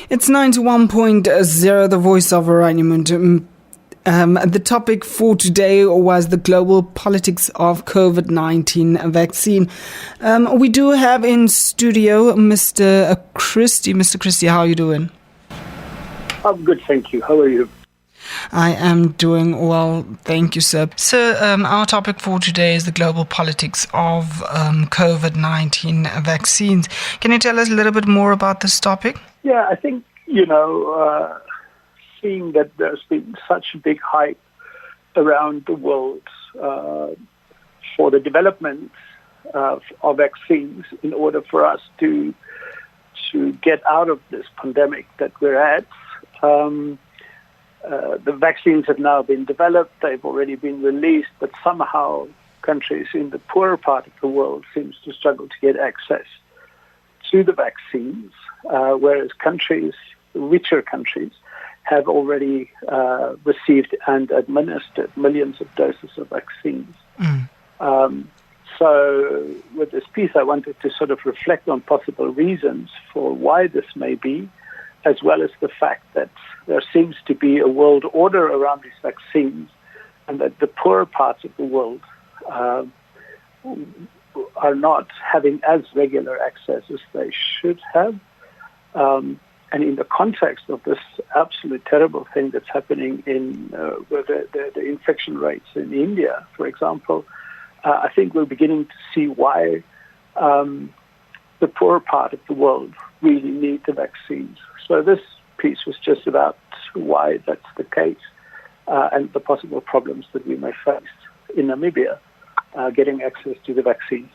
It's 91.0, the voice of Arrangement. The topic for today was the global politics of COVID-19 vaccine. We do have in studio Mr. Christie. Mr. Christie, how are you doing? I'm good, thank you. How are you? I am doing well, thank you, sir. So our topic for today is the global politics of COVID-19 vaccines. Can you tell us a little bit more about this topic? Yeah, I think, seeing that there's been such a big hype around the world for the development of vaccines in order for us to get out of this pandemic that we're at. The vaccines have now been developed, they've already been released, but somehow countries in the poorer part of the world seems to struggle to get access to the vaccines, whereas richer countries, have already received and administered millions of doses of vaccines. So with this piece, I wanted to sort of reflect on possible reasons for why this may be, as well as the fact that there seems to be a world order around these vaccines and that the poorer parts of the world are not having as regular access as they should have. And in the context of this absolute terrible thing that's happening with the infection rates in India, for example, I think we're beginning to see why the poorer part of the world really need the vaccines. So this piece was just about why that's the case and the possible problems that we may face in Namibia getting access to the vaccines.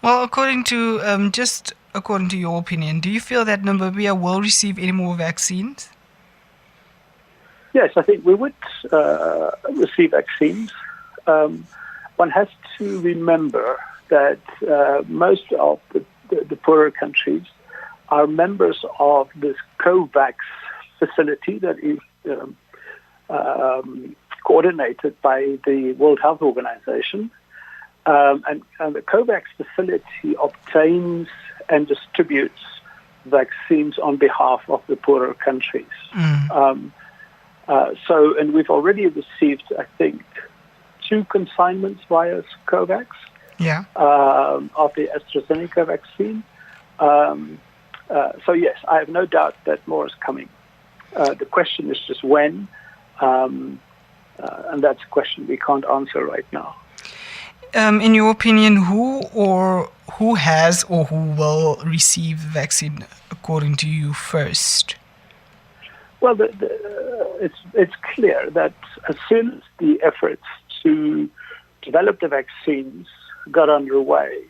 Well, according to your opinion, do you feel that Namibia will receive any more vaccines? Yes, I think we would receive vaccines. One has to remember that most of the poorer countries are members of this COVAX facility that is coordinated by the World Health Organization. And the COVAX facility obtains and distributes vaccines on behalf of the poorer countries. And we've already received, I think, 2 consignments via COVAX of the AstraZeneca vaccine. So yes, I have no doubt that more is coming. The question is just when, and that's a question we can't answer right now. In your opinion, who has or who will receive the vaccine according to you first? Well, it's clear that as soon as the efforts to develop the vaccines got underway,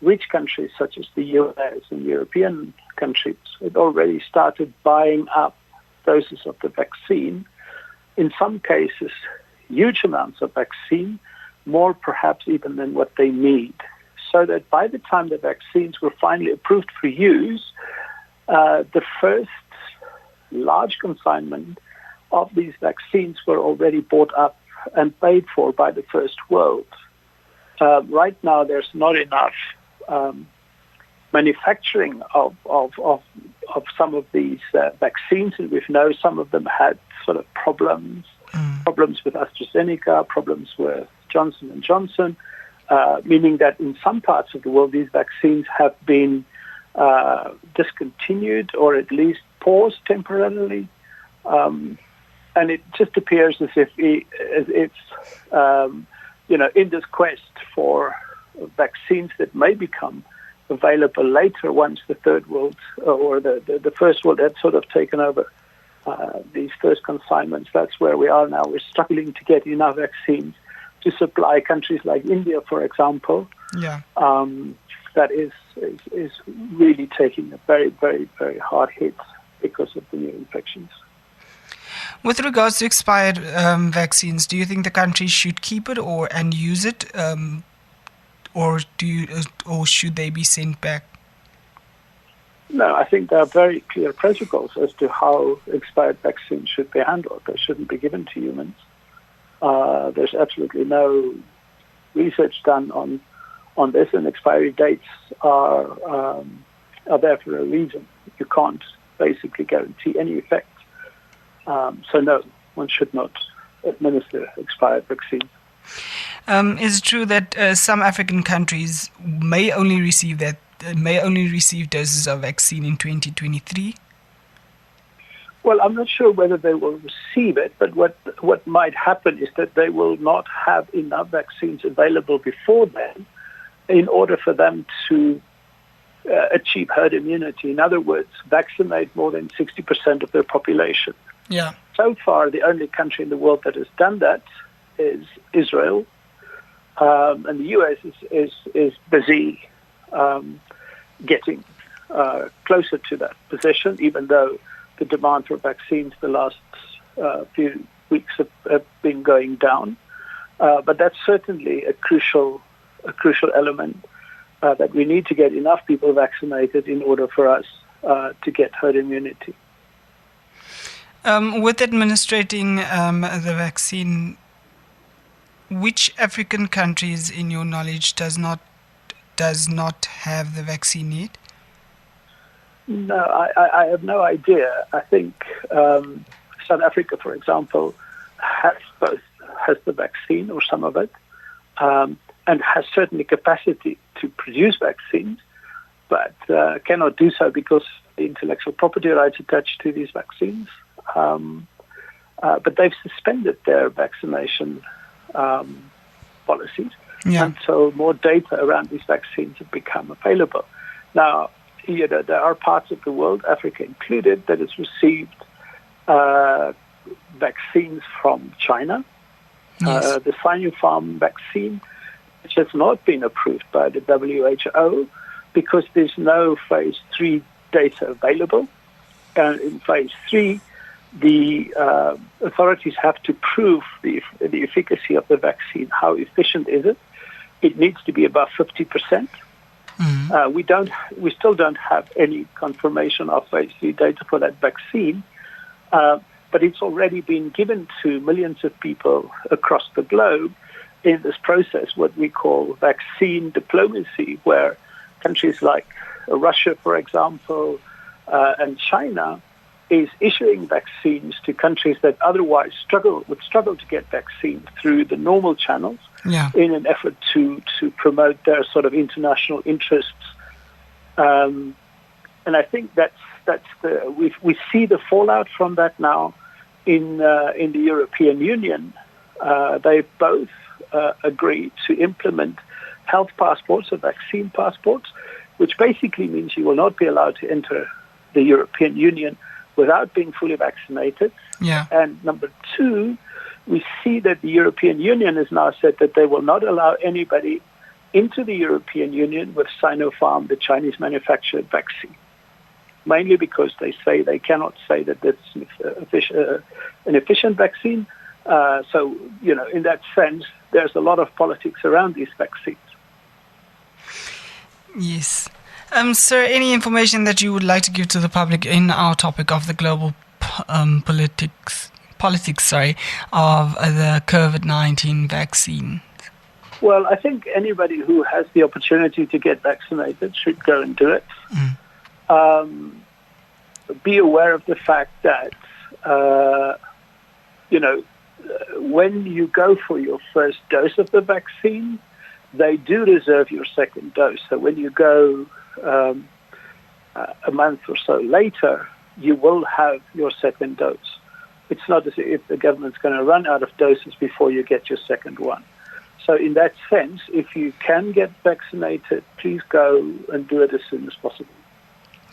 rich countries such as the US and European countries had already started buying up doses of the vaccine, in some cases huge amounts of vaccine, more perhaps even than what they need, so that by the time the vaccines were finally approved for use, the first large consignment of these vaccines were already bought up and paid for by the first world. Right now, there's not enough manufacturing of some of these vaccines, and we know some of them had sort of problems with AstraZeneca, problems with Johnson & Johnson, meaning that in some parts of the world, these vaccines have been discontinued or at least paused temporarily. And it just appears as if in this quest for vaccines that may become available later once the third world or the first world had sort of taken over these first consignments. That's where we are now. We're struggling to get enough vaccines to supply countries like India, for example. That is really taking a very, very, very hard hit because of the new infections. With regards to expired vaccines, do you think the country should keep it and use it, or should they be sent back? No, I think there are very clear protocols as to how expired vaccines should be handled. They shouldn't be given to humans. There's absolutely no research done on this, and expiry dates are there for a reason. You can't basically guarantee any effect. So no, one should not administer expired vaccines. Is it true that some African countries may only receive doses of vaccine in 2023? Well, I'm not sure whether they will receive it, but what might happen is that they will not have enough vaccines available before then in order for them to achieve herd immunity. In other words, vaccinate more than 60% of their population. Yeah. So far, the only country in the world that has done that is Israel, and the U.S. is busy getting closer to that position, even though the demand for vaccines the last few weeks have been going down. But that's certainly a crucial element that we need to get enough people vaccinated in order for us to get herd immunity. With administrating the vaccine, which African countries, in your knowledge, does not have the vaccine yet? No, I have no idea. I think South Africa, for example, has the vaccine or some of it, and has certainly capacity to produce vaccines, but cannot do so because the intellectual property rights attached to these vaccines. But they've suspended their vaccination policies until more data around these vaccines have become available. Now, there are parts of the world, Africa included, that has received vaccines from China. Yes. The Sinopharm vaccine, which has not been approved by the WHO because there's no phase 3 data available. In phase 3, the authorities have to prove the efficacy of the vaccine. How efficient is it? It needs to be above 50%. We still don't have any confirmation of phase 3 data for that vaccine, but it's already been given to millions of people across the globe in this process, what we call vaccine diplomacy, where countries like Russia, for example, and China is issuing vaccines to countries that otherwise would struggle to get vaccines through the normal channels in an effort to promote their sort of international interests. And I think we see the fallout from that now in the European Union. They both agreed to implement health passports or vaccine passports, which basically means you will not be allowed to enter the European Union without being fully vaccinated. Yeah. And number two, we see that the European Union has now said that they will not allow anybody into the European Union with Sinopharm, the Chinese manufactured vaccine, mainly because they cannot say that that's an efficient vaccine. So, in that sense, there's a lot of politics around these vaccines. Yes. Sir, any information that you would like to give to the public in our topic of the global politics of the COVID-19 vaccine? Well, I think anybody who has the opportunity to get vaccinated should go and do it. Be aware of the fact that, when you go for your first dose of the vaccine, they do reserve your second dose. So when you go a month or so later, you will have your second dose. It's not as if the government's going to run out of doses before you get your second one. So in that sense, if you can get vaccinated, please go and do it as soon as possible.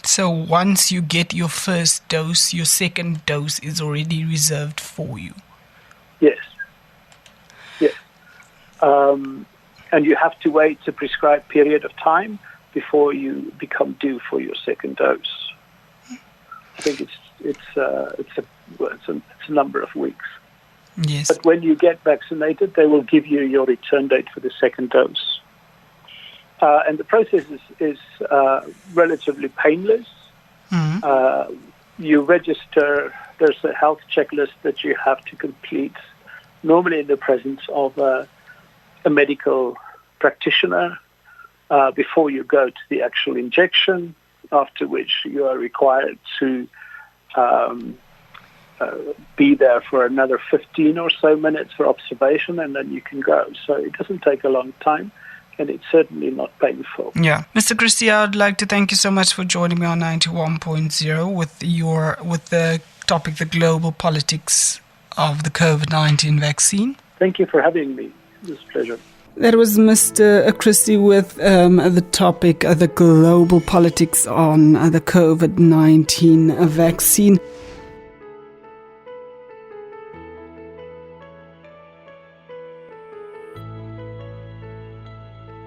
So once you get your first dose, your second dose is already reserved for you? Yes. Yes. And you have to wait a prescribed period of time before you become due for your second dose. I think it's a number of weeks. Yes. But when you get vaccinated, they will give you your return date for the second dose. And the process is relatively painless. You register. There's a health checklist that you have to complete, normally in the presence of a medical practitioner, before you go to the actual injection. after which you are required to be there for another 15 or so minutes for observation, and then you can go. So it doesn't take a long time, and it's certainly not painful. Yeah. Mr. Christie, I'd like to thank you so much for joining me on 91.0 with the topic, the global politics of the COVID-19 vaccine. Thank you for having me. It was a pleasure. That was Mr. Christie with the topic, the global politics on the COVID-19 vaccine.